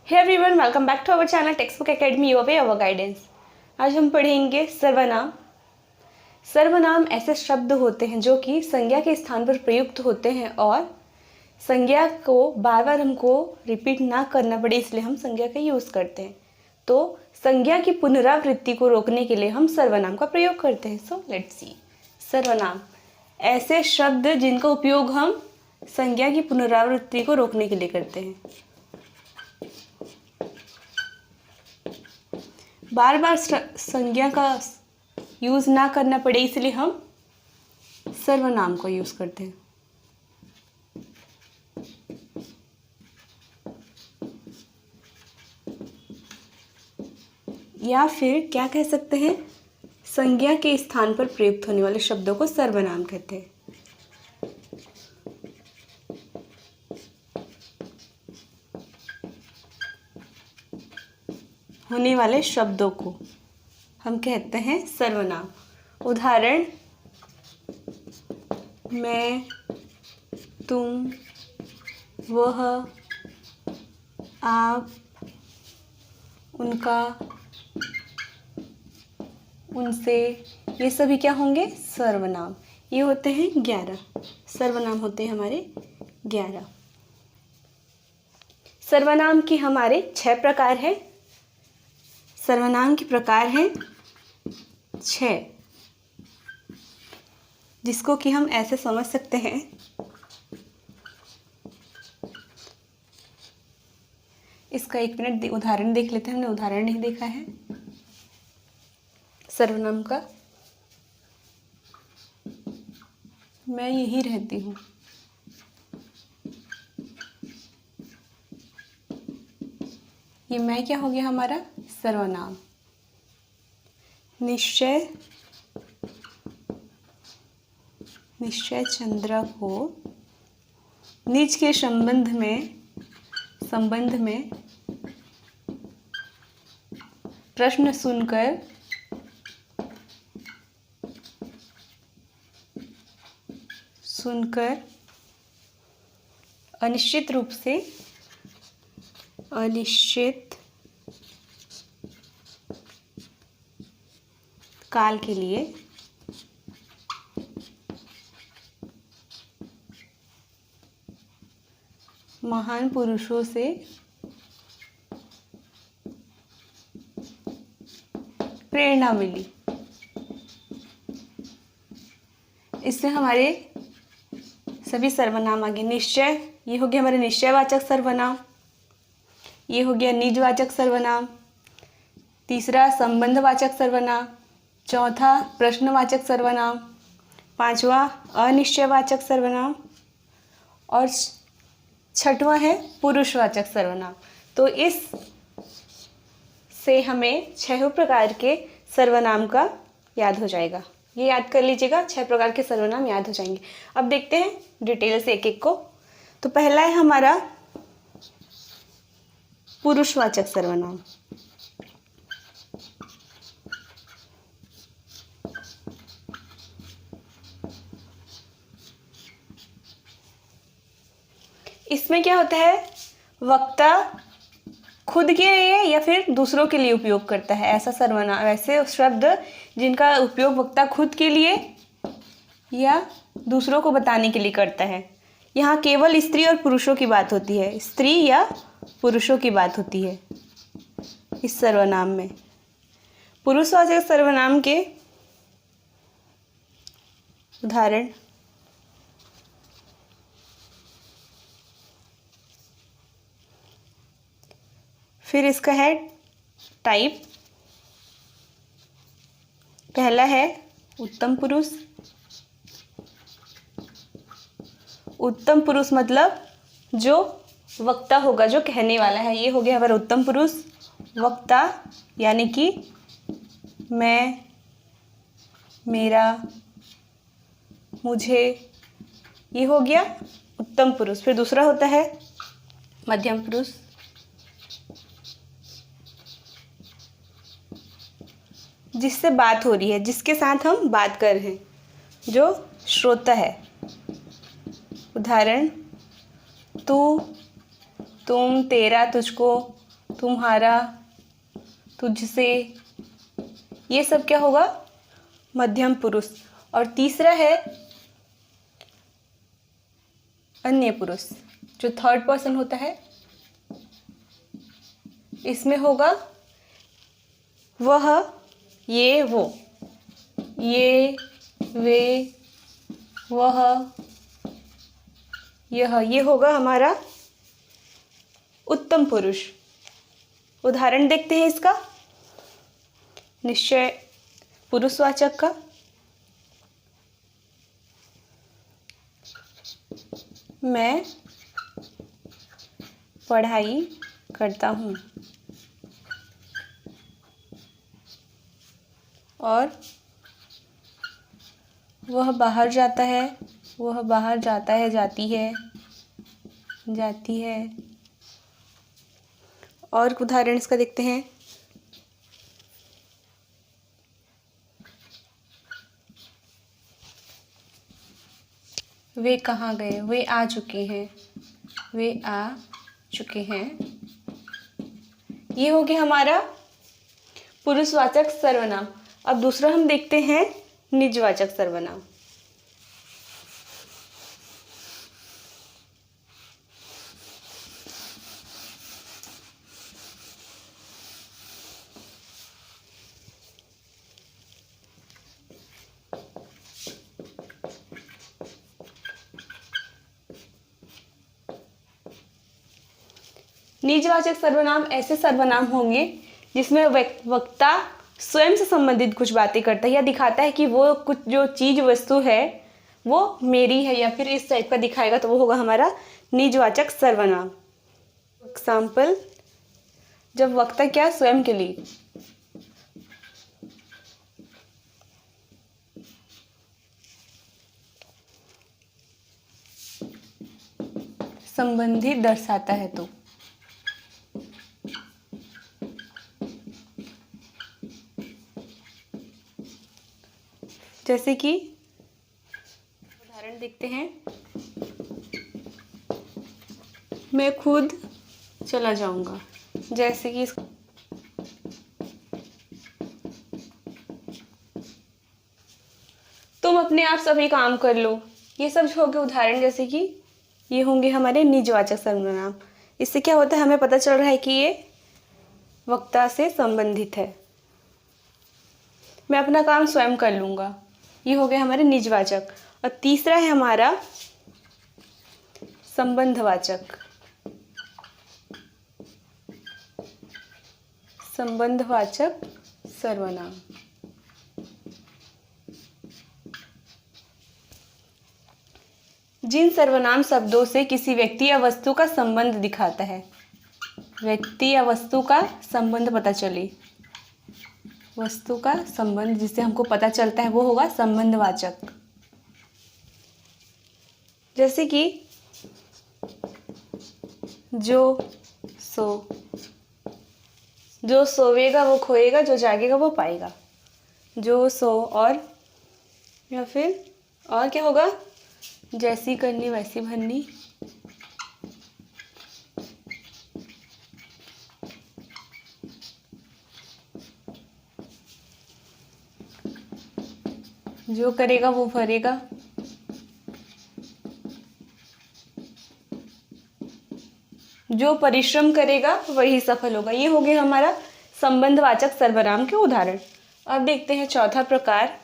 Hey everyone, welcome back to our channel Text Book Academy your way our guidance. आज हम पढ़ेंगे सर्वनाम। सर्वनाम ऐसे शब्द होते हैं जो कि संज्ञा के स्थान पर प्रयुक्त होते हैं और संज्ञा को बार बार हमको रिपीट ना करना पड़े, इसलिए हम संज्ञा का यूज़ करते हैं। तो संज्ञा की पुनरावृत्ति को रोकने के लिए हम सर्वनाम का प्रयोग करते हैं। So let's see. सर्वनाम ऐसे शब्द जिनका उपयोग हम संज्ञा की पुनरावृत्ति को रोकने के लिए करते हैं। बार बार संज्ञा का यूज़ ना करना पड़े, इसलिए हम सर्वनाम को यूज़ करते हैं। या फिर क्या कह सकते हैं, संज्ञा के स्थान पर प्रयुक्त होने वाले शब्दों को सर्वनाम कहते हैं। होने वाले शब्दों को हम कहते हैं सर्वनाम। उदाहरण, मैं, तुम, वह, आप, उनका, उनसे, ये सभी क्या होंगे? सर्वनाम। ये होते हैं 11 सर्वनाम, होते हैं हमारे 11। सर्वनाम के हमारे 6 प्रकार हैं। सर्वनाम के प्रकार हैं 6, जिसको कि हम ऐसे समझ सकते हैं। इसका 1 मिनट उदाहरण देख लेते हैं। हमने उदाहरण नहीं देखा है सर्वनाम का। मैं यही रहती हूँ। ये मैं क्या हो गया हमारा? सर्वनाम। निश्चय, निश्चय चंद्रा को निज के संबंध में प्रश्न सुनकर अनिश्चित रूप से, अनिश्चित काल के लिए महान पुरुषों से प्रेरणा मिली। इससे हमारे सभी सर्वनाम आ गए। निश्चय, ये हो गया हमारे निश्चयवाचक सर्वनाम। ये हो गया निजवाचक सर्वनाम। तीसरा संबंधवाचक सर्वनाम। चौथा प्रश्नवाचक सर्वनाम। 5वां अनिश्चयवाचक सर्वनाम। और 6वां है पुरुषवाचक सर्वनाम। तो इस से हमें 6 प्रकार के सर्वनाम का याद हो जाएगा। ये याद कर लीजिएगा, 6 प्रकार के सर्वनाम याद हो जाएंगे। अब देखते हैं डिटेल से एक एक को। तो पहला है हमारा पुरुषवाचक सर्वनाम। इसमें क्या होता है? वक्ता खुद के लिए या फिर दूसरों के लिए उपयोग करता है। ऐसा सर्वनाम, ऐसे शब्द जिनका उपयोग वक्ता खुद के लिए या दूसरों को बताने के लिए करता है। यहाँ केवल स्त्री और पुरुषों की बात होती है। स्त्री या पुरुषों की बात होती है इस सर्वनाम में। पुरुषवाचक सर्वनाम के उदाहरण, फिर इसका है टाइप। पहला है उत्तम पुरुष। उत्तम पुरुष मतलब जो वक्ता होगा, जो कहने वाला है, ये हो गया हमारा उत्तम पुरुष। वक्ता यानी कि मैं, मेरा, मुझे, ये हो गया उत्तम पुरुष। फिर दूसरा होता है मध्यम पुरुष। जिससे बात हो रही है, जिसके साथ हम बात कर रहे हैं, जो श्रोता है। उदाहरण, तू, तुम, तेरा, तुझको, तुम्हारा, तुझसे, ये सब क्या होगा? मध्यम पुरुष। और तीसरा है अन्य पुरुष, जो थर्ड पर्सन होता है, इसमें होगा वह, ये, वो, ये, वे, वह, यह, ये होगा हमारा उत्तम पुरुष। उदाहरण देखते हैं इसका, निश्चय पुरुषवाचक का। मैं पढ़ाई करता हूँ। और वह बाहर जाता है, वह बाहर जाता है, जाती है, जाती है। और उदाहरण इसका देखते हैं, वे कहाँ गए, वे आ चुके हैं, वे आ चुके हैं। ये हो गया हमारा पुरुषवाचक सर्वनाम। अब दूसरा हम देखते हैं निजवाचक सर्वनाम। निजवाचक सर्वनाम ऐसे सर्वनाम होंगे जिसमें वक्ता स्वयं से संबंधित कुछ बातें करता है या दिखाता है कि वो कुछ जो चीज वस्तु है वो मेरी है, या फिर इस टाइप का दिखाएगा, तो वो होगा हमारा निजवाचक सर्वनाम। एग्जाम्पल, जब वक्ता क्या स्वयं के लिए संबंधित दर्शाता है तो जैसे कि उदाहरण देखते हैं, मैं खुद चला जाऊंगा। जैसे कि तुम अपने आप सभी काम कर लो। ये सब हो गए उदाहरण, जैसे कि ये होंगे हमारे निजवाचक सर्वनाम। इससे क्या होता है, हमें पता चल रहा है कि ये वक्ता से संबंधित है। मैं अपना काम स्वयं कर लूँगा, ये हो गए हमारे निजवाचक। और तीसरा है हमारा संबंधवाचक। संबंधवाचक सर्वनाम। जिन सर्वनाम शब्दों से किसी व्यक्ति या वस्तु का संबंध दिखाता है, व्यक्ति या वस्तु का संबंध पता चले, वस्तु का संबंध जिससे हमको पता चलता है वो होगा संबंधवाचक। जैसे कि जो सो, जो सोवेगा वो खोएगा, जो जागेगा वो पाएगा। जो सो, और या फिर और क्या होगा, जैसी करनी वैसी भरनी, जो करेगा वो भरेगा, जो परिश्रम करेगा वही सफल होगा। ये हो गया हमारा संबंधवाचक सर्वनाम के उदाहरण। अब देखते हैं चौथा प्रकार,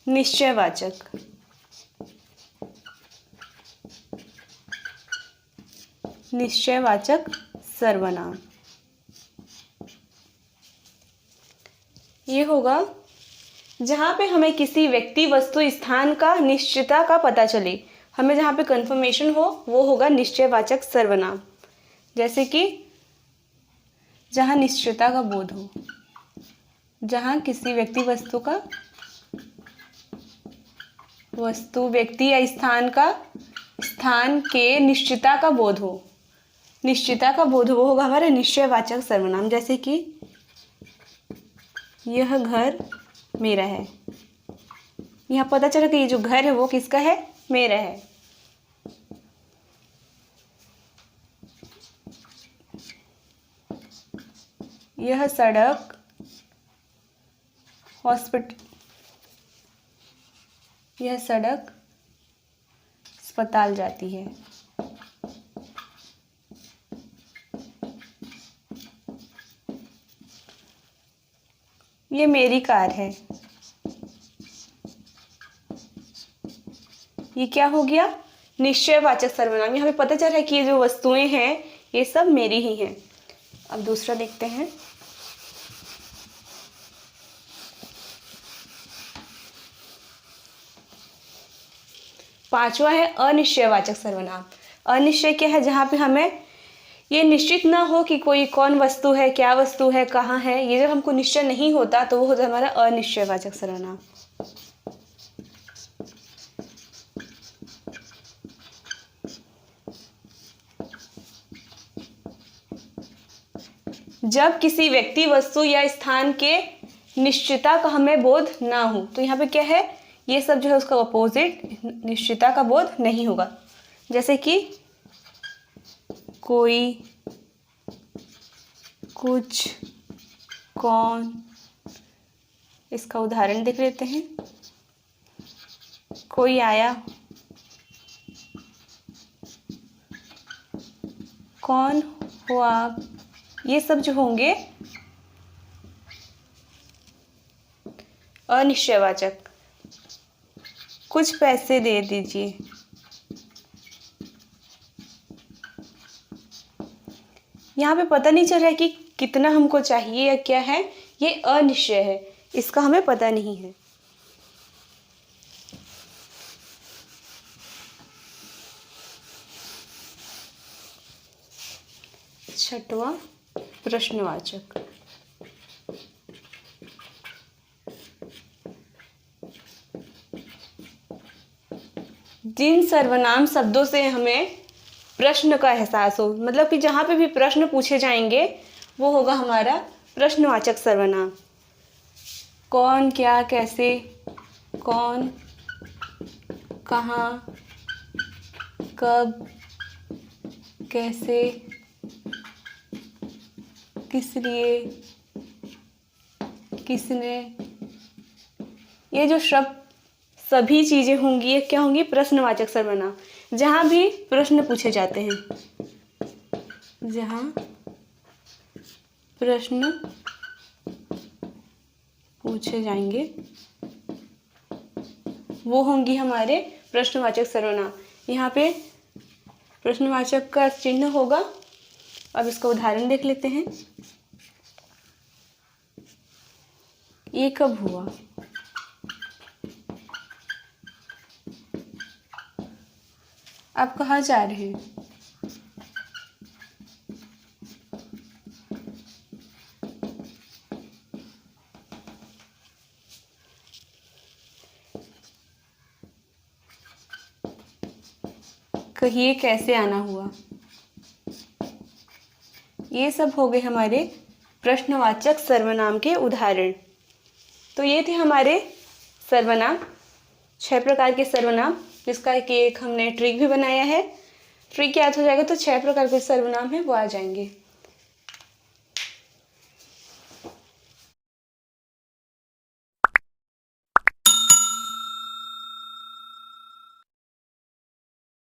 निश्चयवाचक। निश्चयवाचक सर्वनाम ये होगा जहाँ पे हमें किसी व्यक्ति, वस्तु, स्थान का निश्चितता का पता चले, हमें जहाँ पे कंफर्मेशन हो वो होगा निश्चयवाचक सर्वनाम। जैसे कि जहाँ निश्चितता का बोध हो, जहाँ किसी व्यक्ति, वस्तु का, वस्तु, व्यक्ति या स्थान का, स्थान के निश्चितता का बोध हो, निश्चितता का बोध हो, वो होगा हमारा निश्चयवाचक सर्वनाम। जैसे कि यह घर मेरा है, यहाँ पता चला कि ये जो घर है वो किसका है, मेरा है। यह सड़क हॉस्पिटल, यह सड़क अस्पताल जाती है। ये मेरी कार है। ये क्या हो गया? निश्चयवाचक सर्वनाम। यहाँ पे पता चल रहा है कि ये जो वस्तुएं हैं ये सब मेरी ही हैं। अब दूसरा देखते हैं। पांचवा है अनिश्चयवाचक सर्वनाम। अनिश्चय क्या है? जहाँ पे हमें ये निश्चित ना हो कि कोई कौन वस्तु है, क्या वस्तु है, कहाँ है। ये जब हमको निश्चय नहीं होता तो वो होता है हमारा अनिश्चयवाचक सर्वनाम। जब किसी व्यक्ति, वस्तु या स्थान के निश्चितता का हमें बोध ना हो, तो यहाँ पे क्या है? ये सब जो है उसका अपोजिट, निश्चितता का बोध नहीं होगा। जैसे कि कोई, कुछ, कौन। इसका उदाहरण देख लेते हैं। कोई आया, कौन हो आप, ये सब जो होंगे अनिश्चयवाचक। कुछ पैसे दे दीजिए, यहाँ पे पता नहीं चल रहा है कि कितना हमको चाहिए या क्या है। ये अनिश्चय है, इसका हमें पता नहीं है। छठवां प्रश्नवाचक। जिन सर्वनाम शब्दों से हमें प्रश्न का एहसास हो, मतलब कि जहाँ पे भी प्रश्न पूछे जाएंगे वो होगा हमारा प्रश्नवाचक सर्वनाम। कौन, क्या, कैसे, कौन, कहाँ, कब, कैसे, किस लिए, किसने। ये जो शब्द सभी चीज़ें होंगी ये क्या होंगी? प्रश्नवाचक सर्वनाम। जहाँ भी प्रश्न पूछे जाते हैं, जहाँ प्रश्न पूछे जाएंगे वो होंगी हमारे प्रश्नवाचक सर्वनाम। यहाँ पे प्रश्नवाचक का चिन्ह होगा। अब इसका उदाहरण देख लेते हैं। ये कब हुआ? आप कहाँ जा रहे हैं? कहिए कैसे आना हुआ? ये सब हो गए हमारे प्रश्नवाचक सर्वनाम के उदाहरण। तो ये थे हमारे सर्वनाम, 6 प्रकार के सर्वनाम, जिसका कि एक हमने ट्रिक भी बनाया है। ट्रिक याद हो जाएगा तो 6 प्रकार के सर्वनाम है वो आ जाएंगे।